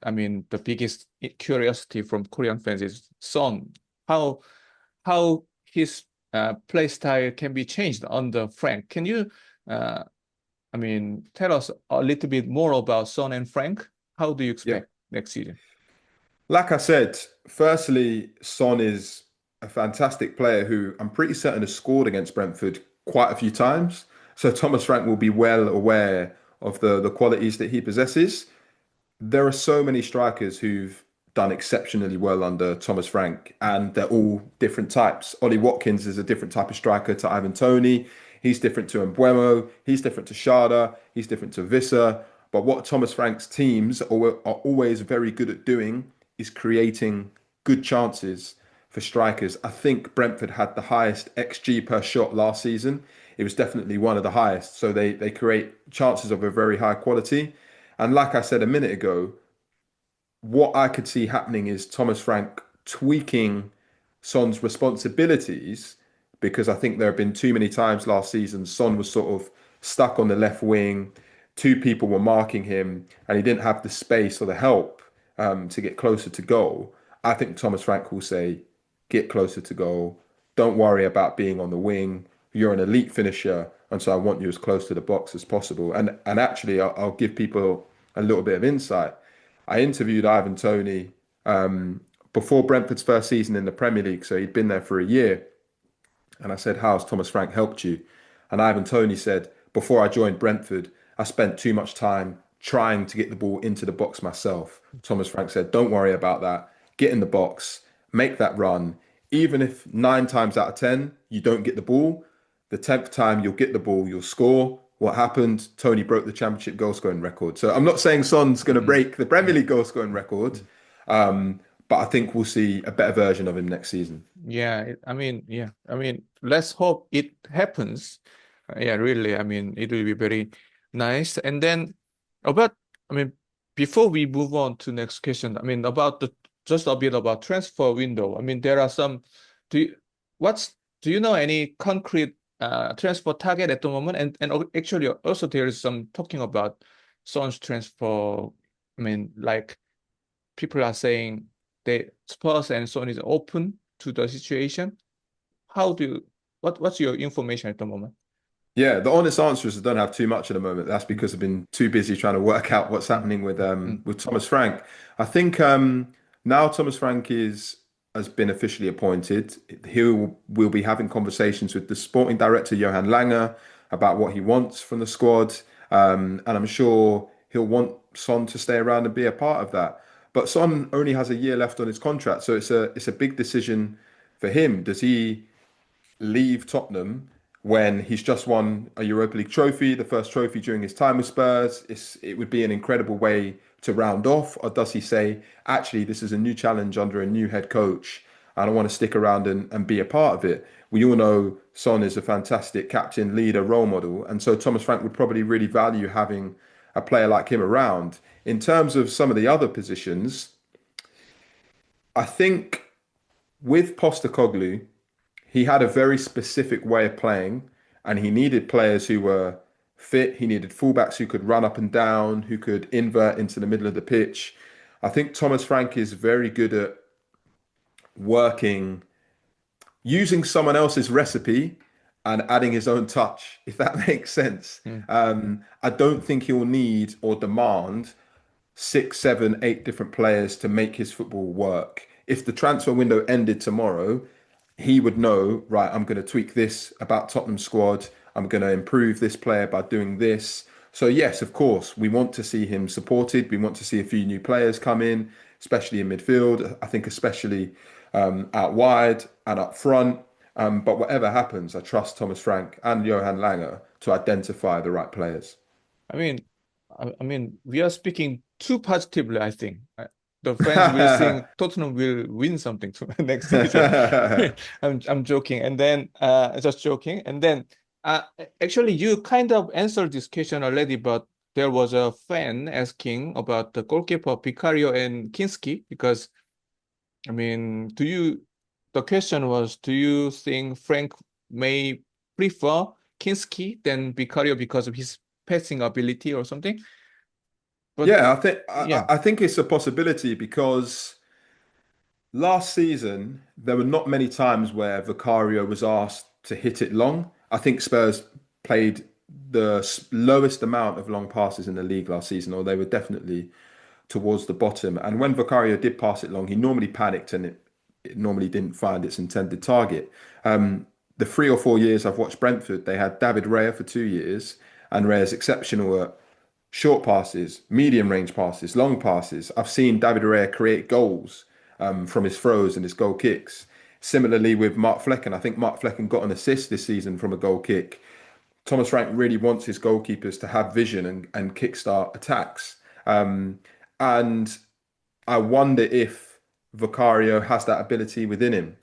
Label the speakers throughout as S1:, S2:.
S1: I mean, the biggest curiosity from Korean fans is Son. How his play style can be changed under Frank. Can you, I mean, tell us a little bit more about Son and Frank? How do you
S2: Yeah.
S1: expect next season?
S2: Like I said, firstly, Son is a fantastic player who I'm pretty certain has scored against Brentford quite a few times. So Thomas Frank will be well aware of the qualities that he possesses. There are so many strikers who've done exceptionally well under Thomas Frank, and they're all different types. Ollie Watkins is a different type of striker to Ivan Toney. He's different to Mbeumo. He's different to Shada. He's different to Visser. But what Thomas Frank's teams are always very good at doing is creating good chances for strikers. I think Brentford had the highest XG per shot last season. It was definitely one of the highest. So they create chances of a very high quality. And like I said a minute ago, what I could see happening is Thomas Frank tweaking Son's responsibilities, because I think there have been too many times last season Son was sort of stuck on the left wing, two people were marking him, and he didn't have the space or the help to get closer to goal. I think Thomas Frank will say, get closer to goal. Don't worry about being on the wing. You're an elite finisher, and so I want you as close to the box as possible. And actually, I'll give people a little bit of insight. I interviewed Ivan Toney before Brentford's first season in the Premier League, so he'd been there for a year. And I said, how's Thomas Frank helped you? And Ivan Toney said, before I joined Brentford, I spent too much time trying to get the ball into the box myself. Thomas Frank said, don't worry about that. Get in the box, make that run. Even if 9 times out of 10 you don't get the ball, the 10th time you'll get the ball, you'll score. What happened? Tony broke the championship goal scoring record. So I'm not saying Son's going to break the Premier League goal scoring record, but I think we'll see a better version of him next season.
S1: Yeah, I mean, let's hope it happens. Yeah, really. I mean, it will be very nice. And then about, I mean, before we move on to next question, I mean, about the just a bit about transfer window. I mean, there are some. Do you, what's do you know any concrete transfer target at the moment? And actually, also there is some talking about Son's transfer. I mean, like people are saying they Spurs and Son is open to the situation. How do you, what's your information at the moment?
S2: Yeah, the honest answer is I don't have too much at the moment. That's because I've been too busy trying to work out what's
S1: Mm,
S2: happening
S1: mm,
S2: with Thomas Frank. I think now Thomas Frank is has been officially appointed. Will be having conversations with the sporting director Johan Langer about what he wants from the squad, and I'm sure he'll want Son to stay around and be a part of that. But Son only has a year left on his contract, so it's a big decision for him. Does he leave Tottenham when he's just won a Europa League trophy, the first trophy during his time with Spurs? It would be an incredible way to round off. Or does he say, actually, this is a new challenge under a new head coach, and I want to stick around and be a part of it? We all know Son is a fantastic captain, leader, role model, and so Thomas Frank would probably really value having a player like him around. In terms of some of the other positions, I think with Postecoglou, he had a very specific way of playing, and he needed players who were fit. He needed fullbacks who could run up and down, who could invert into the middle of the pitch. I think Thomas Frank is very good at working, using someone else's recipe and adding his own touch, if that makes sense.
S1: mm.
S2: I don't think he'll need or demand 6, 7, 8 different players to make his football work. If the transfer window ended tomorrow, he would know, right, I'm going to tweak this about Tottenham squad. I'm going to improve this player by doing this. So yes, of course, we want to see him supported. We want to see a few new players come in, especially in midfield. I think especially out wide and up front. But whatever happens, I trust Thomas Frank and Johan Langer to identify the right players.
S1: I mean, I mean, we are speaking too positively, I think. The fans will think Tottenham will win something next season. I'm joking, and then just joking, and then uh, actually you kind of answered this question already, but there was a fan asking about the goalkeeper Vicario and Kinski because I mean, the question was, do you think Frank may prefer Kinski than Vicario because of his passing ability or something? But
S2: Yeah, I think
S1: yeah,
S2: I think it's a possibility because last season there were not many times where Vicario was asked to hit it long. I think Spurs played the lowest amount of long passes in the league last season, or they were definitely towards the bottom. And when Vicario did pass it long, he normally panicked and it normally didn't find its intended target. The 3 or 4 years I've watched Brentford, they had David Raya for 2 years, and Raya's exceptional at short passes, medium range passes, long passes. I've seen David Raya create goals from his throws and his goal kicks. Similarly with Mark Flecken, I think Mark Flecken got an assist this season from a goal kick. Thomas Frank really wants his goalkeepers to have vision and kickstart attacks. And I wonder if Vicario has that ability within him,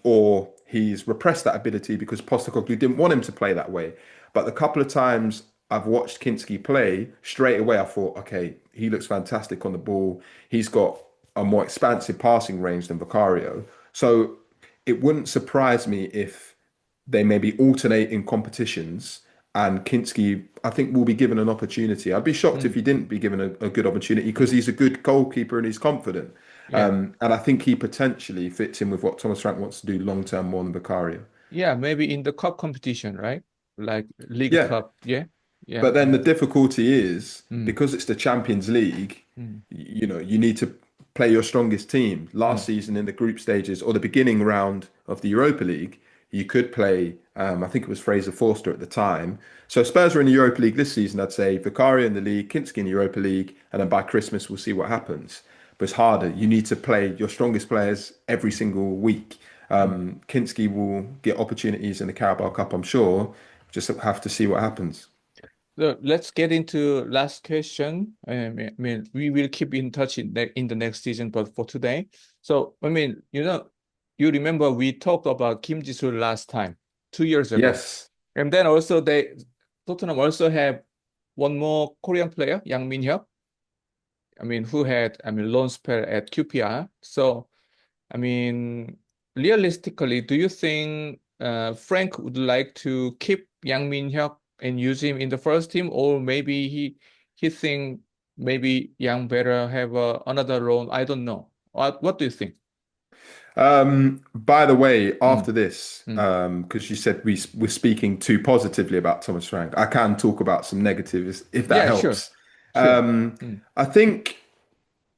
S2: or he's repressed that ability because Postecoglou didn't want him to play that way. But the couple of times I've watched Kinski play, straight away I thought, okay, he looks fantastic on the ball. He's got a more expansive passing range than Vicario. So it wouldn't surprise me if they maybe alternate in competitions and Kinski, I think, will be given an opportunity. I'd be shocked if
S1: mm,
S2: he didn't be given a good opportunity because he's a good goalkeeper and he's confident.
S1: yeah,
S2: And I think he potentially fits in with what Thomas Frank wants to do long term more than Vicario.
S1: yeah. Maybe in the cup competition, right? Like League
S2: Yeah,
S1: Cup. Yeah, yeah,
S2: but then the difficulty is
S1: mm,
S2: because it's the Champions League,
S1: mm,
S2: you need to play your strongest team. Last
S1: mm,
S2: season in the group stages or the beginning round of the Europa League, you could play, I think it was Fraser Forster at the time. So Spurs are in the Europa League this season, I'd say Vicario in the league, Kinski in the Europa League, and then by Christmas we'll see what happens. But it's harder. You need to play your strongest players every single week.
S1: mm.
S2: Kinski will get opportunities in the Carabao Cup, I'm sure. Just have to see what happens.
S1: So let's get into last question. I mean, we will keep in touch in the next season, but for today, so I mean, you remember we talked about Kim Ji-soo last time, 2 years ago,
S2: Yes.
S1: and then also Tottenham also have one more Korean player, Yang Min-hyuk. I mean, who had loan spell at QPR. So I mean, realistically, do you think Frank would like to keep Yang Min-hyuk and use him in the first team, or maybe he think maybe Yang better have another role? I don't know. What do you think?
S2: By the way,
S1: Mm,
S2: after this,
S1: mm.
S2: because you said we're speaking too positively about Thomas Frank, I can talk about some negatives if that
S1: Yeah, sure,
S2: helps.
S1: sure. Mm,
S2: I think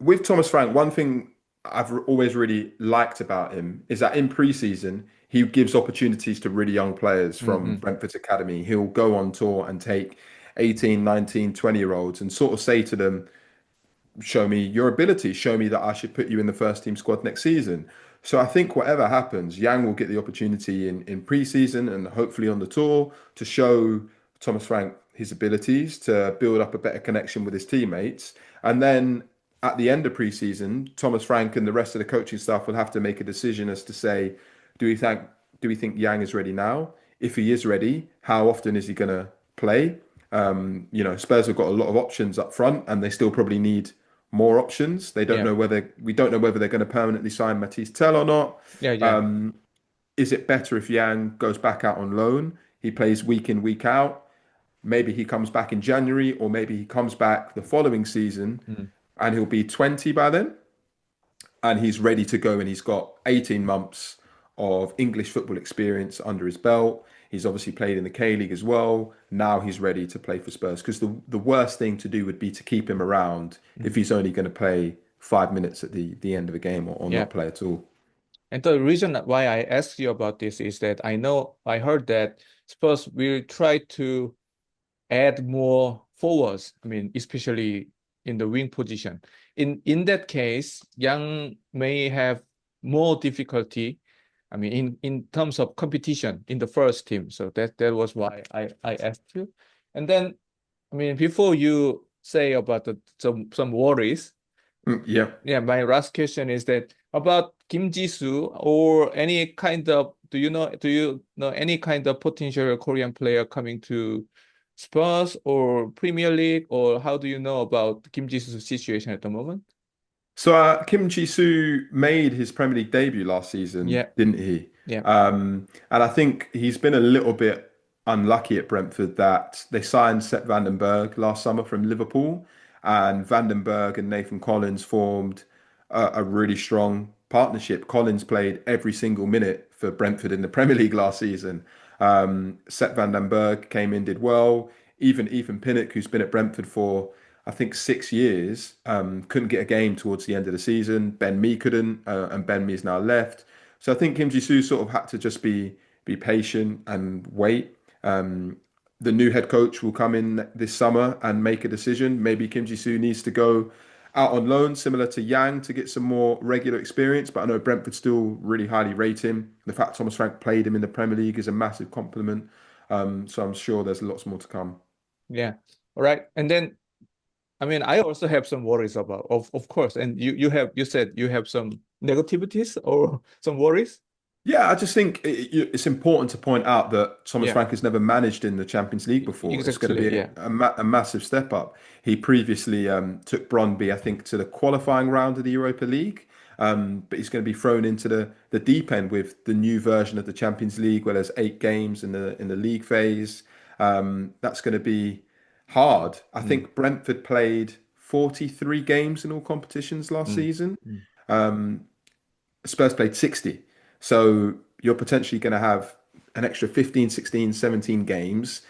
S2: with Thomas Frank, one thing I've always really liked about him is that in pre-season, he gives opportunities to really young players
S1: mm,
S2: from
S1: mm,
S2: Brentford's academy. He'll go on tour and take 18, 19, 20-year-olds and sort of say to them, show me your ability, show me that I should put you in the first team squad next season. So I think whatever happens, Yang will get the opportunity in pre-season and hopefully on the tour to show Thomas Frank his abilities to build up a better connection with his teammates. And then at the end of pre-season, Thomas Frank and the rest of the coaching staff will have to make a decision as to say, do we think do we think Yang is ready now? If he is ready, how often is he going to play? Spurs have got a lot of options up front, and they still probably need more options. They don't
S1: yeah,
S2: know whether we don't know whether they're going to permanently sign Matisse Tell or not.
S1: yeah, yeah.
S2: Is it better if Yang goes back out on loan? He plays week in, week out. Maybe he comes back in January, or maybe he comes back the following season
S1: Mm,
S2: and he'll be 20 by then and he's ready to go and he's got 18 months of English football experience under his belt. He's obviously played in the K League as well. Now he's ready to play for Spurs because the worst thing to do would be to keep him around if
S1: mm.
S2: he's only going to play 5 minutes at the end of a game or
S1: Yeah.
S2: not play at all.
S1: And the reason why I asked you about this is that I heard that Spurs will try to add more forwards. I mean, especially in the wing position. In that case, Yang may have more difficulty. I mean, in terms of competition in the first team. So that was why I asked you. And then, I mean, before you say about some worries,
S2: Yeah.
S1: yeah, my last question is that about Kim Ji-soo or any kind of do you know any kind of potential Korean player coming to Spurs or Premier League, or how do you know about Kim Ji-soo's situation at the moment?
S2: So Kim Ji-soo made his Premier League debut last season,
S1: Yeah,
S2: didn't he?
S1: yeah.
S2: And I think he's been a little bit unlucky at Brentford that they signed Sepp van den Berg last summer from Liverpool, and Vandenberg and Nathan Collins formed a really strong partnership. Collins played every single minute for Brentford in the Premier League last season. Sepp van den Berg came in, did well. Even Ethan Pinnock, who's been at Brentford for I think 6 years, couldn't get a game towards the end of the season. Ben Mee couldn't, and Ben Mee's now left. So I think Kim Ji-soo sort of had to just be patient and wait. The new head coach will come in this summer and make a decision. Maybe Kim Ji-soo needs to go out on loan, similar to Yang, to get some more regular experience. But I know Brentford still really highly rate him. The fact Thomas Frank played him in the Premier League is a massive compliment. So I'm sure there's lots more to come.
S1: Yeah. All right. And then, I mean, I also have some worries about, of course. And you said you have some negativities or some worries.
S2: Yeah, I just think it's important to point out that Thomas
S1: Yeah.
S2: Frank has never managed in the Champions League before. It's going to
S1: Exactly.
S2: be
S1: Yeah.
S2: a massive step up. He previously took Brøndby, I think, to the qualifying round of the Europa League, but he's going to be thrown into the deep end with the new version of the Champions League, where there's 8 games in the league phase. That's going to be hard. I
S1: Mm,
S2: think Brentford played 43 games in all competitions last
S1: mm,
S2: season.
S1: mm,
S2: Spurs played 60. So you're potentially going to have an extra 15, 16, 17 games,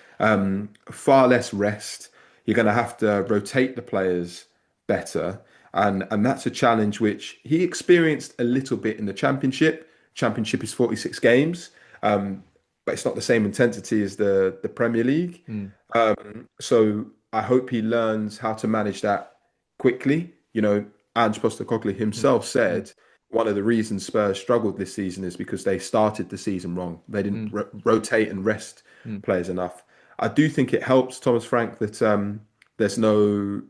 S2: far less rest. You're going to have to rotate the players better. And that's a challenge which he experienced a little bit in the Championship. Championship is 46 games, but it's not the same intensity as the Premier League.
S1: mm,
S2: So I hope he learns how to manage that quickly. Ange Postecoglou
S1: mm,
S2: himself
S1: mm,
S2: said one of the reasons Spurs struggled this season is because they started the season wrong. They didn't
S1: mm,
S2: rotate and rest
S1: mm.
S2: players enough. I do think it helps Thomas Frank that there's no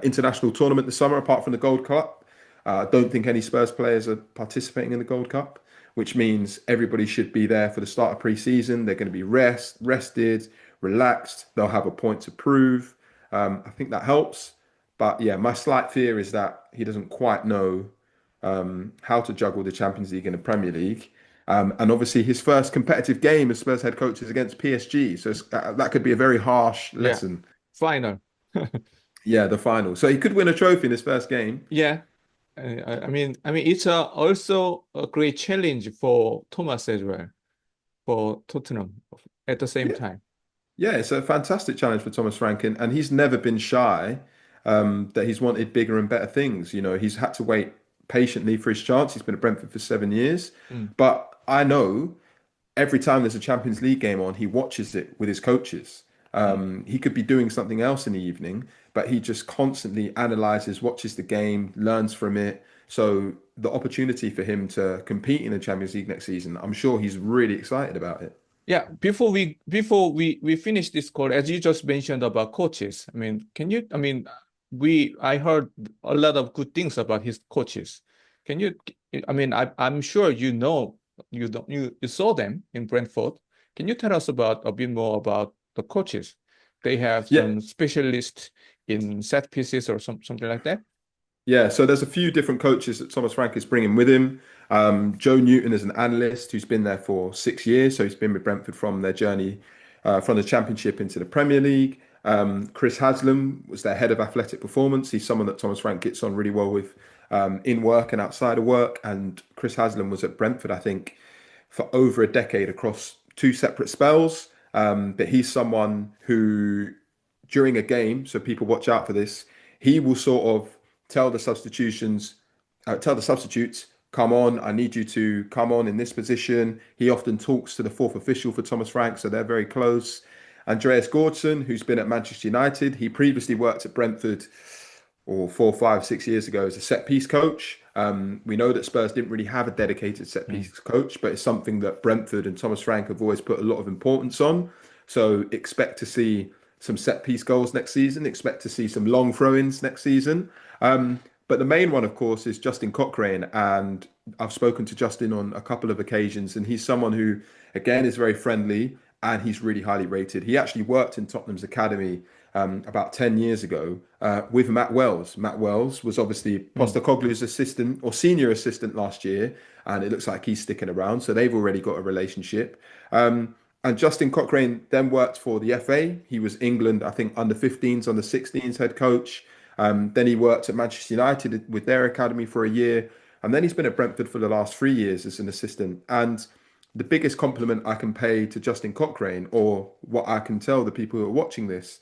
S2: international tournament this summer apart from the Gold Cup. I don't think any Spurs players are participating in the Gold Cup, which means everybody should be there for the start of pre-season. They're going to be rested, relaxed. They'll have a point to prove. I think that helps. But yeah, my slight fear is that he doesn't quite know how to juggle the Champions League and the Premier League. And obviously, his first competitive game as Spurs head coach is against PSG. So that could be a very harsh
S1: Yeah.
S2: lesson.
S1: Final.
S2: Yeah, the final. So he could win a trophy in his first game.
S1: Yeah. I mean, it's also a great challenge for Thomas as well, for Tottenham at the same
S2: Yeah,
S1: time.
S2: yeah, it's a fantastic challenge for Thomas Frank, and he's never been shy. That he's wanted bigger and better things. He's had to wait patiently for his chance. He's been at Brentford for 7 years,
S1: Mm,
S2: but I know every time there's a Champions League game on, he watches it with his coaches.
S1: mm.
S2: He could be doing something else in the evening, but he just constantly analyzes, watches the game, learns from it. So the opportunity for him to compete in the Champions League next season, I'm sure he's really excited about it.
S1: Yeah, before we finish this call, as you just mentioned about coaches, I mean, I heard a lot of good things about his coaches. Can you, I mean, I'm sure you saw them in Brentford. Can you tell us about a bit more about the coaches? They have
S2: Yeah,
S1: some specialists in set pieces or something like that.
S2: yeah, so there's a few different coaches that Thomas Frank is bringing with him. Joe Newton is an analyst who's been there for 6 years, so he's been with Brentford from their journey from the Championship into the Premier League. Chris Haslam was their head of athletic performance. He's someone that Thomas Frank gets on really well with in work and outside of work. And Chris Haslam was at Brentford, I think, for over a decade across 2 separate spells. But he's someone who, during a game, so people watch out for this, he will sort of tell the substitutions, tell the substitutes, come on, I need you to come on in this position. He often talks to the fourth official for Thomas Frank, so they're very close. Andreas Gordson, who's been at Manchester United, he previously worked at Brentford or 4, 5, 6 years ago as a set piece coach. We know that Spurs didn't really have a dedicated set
S1: Mm.
S2: piece coach, but it's something that Brentford and Thomas Frank have always put a lot of importance on. So expect to see some set piece goals next season. Expect to see some long throw-ins next season. But the main one, of course, is Justin Cochrane. And I've spoken to Justin on a couple of occasions, and he's someone who, again, is very friendly and he's really highly rated. He actually worked in Tottenham's academy about 10 years ago with Matt Wells. Matt Wells was obviously
S1: Mm.
S2: Postecoglou's assistant or senior assistant last year, and it looks like he's sticking around. So they've already got a relationship. And Justin Cochrane then worked for the FA. He was England, I think, under 15s, under 16s head coach. Then he worked at Manchester United with their academy for a year. And then he's been at Brentford for the last 3 years as an assistant. And the biggest compliment I can pay to Justin Cochrane, or what I can tell the people who are watching this,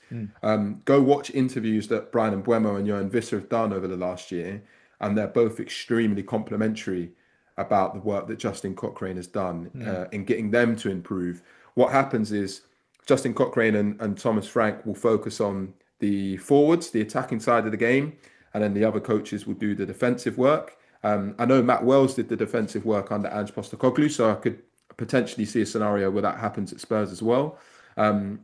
S2: go watch interviews that Brian Mbeumo and Johan Visser have done over the last year. And they're both extremely complimentary about the work that Justin Cochrane has done in getting them to improve. What happens is Justin Cochrane and Thomas Frank will focus on the forwards, the attacking side of the game, and then the other coaches will do the defensive work. I know Matt Wells did the defensive work under Ange Postecoglou, so I could potentially see a scenario where that happens at Spurs as well. And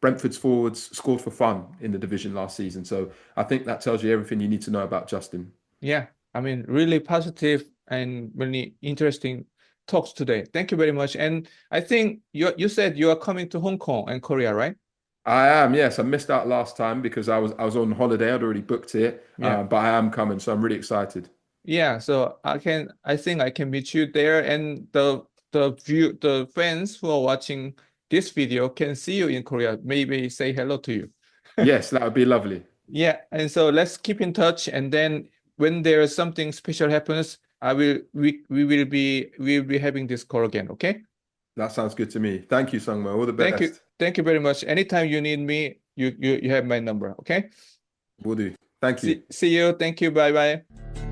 S2: Brentford's forwards scored for fun in the division last season. So I think that tells you everything you need to know about Justin.
S1: Yeah, I mean, really positive and really interesting talks today. Thank you very much. And I think you said you are coming to Hong Kong and Korea, right?
S2: I am, yes. I missed out last time because I was on holiday. I'd already booked it,
S1: Yeah.
S2: but I am coming, so I'm really excited.
S1: Yeah, so I think I can meet you there, and the fans who are watching this video can see you in Korea. Maybe say hello to you.
S2: Yes, that would be lovely.
S1: Yeah, and so let's keep in touch, and then when there is something special happens, we will be having this call again, okay?
S2: That sounds good to me. Thank you, Sungmo. All the best.
S1: Thank you very much. Anytime you need me, you have my number, okay?
S2: Will do. Thank you.
S1: See you. Thank you. Bye bye.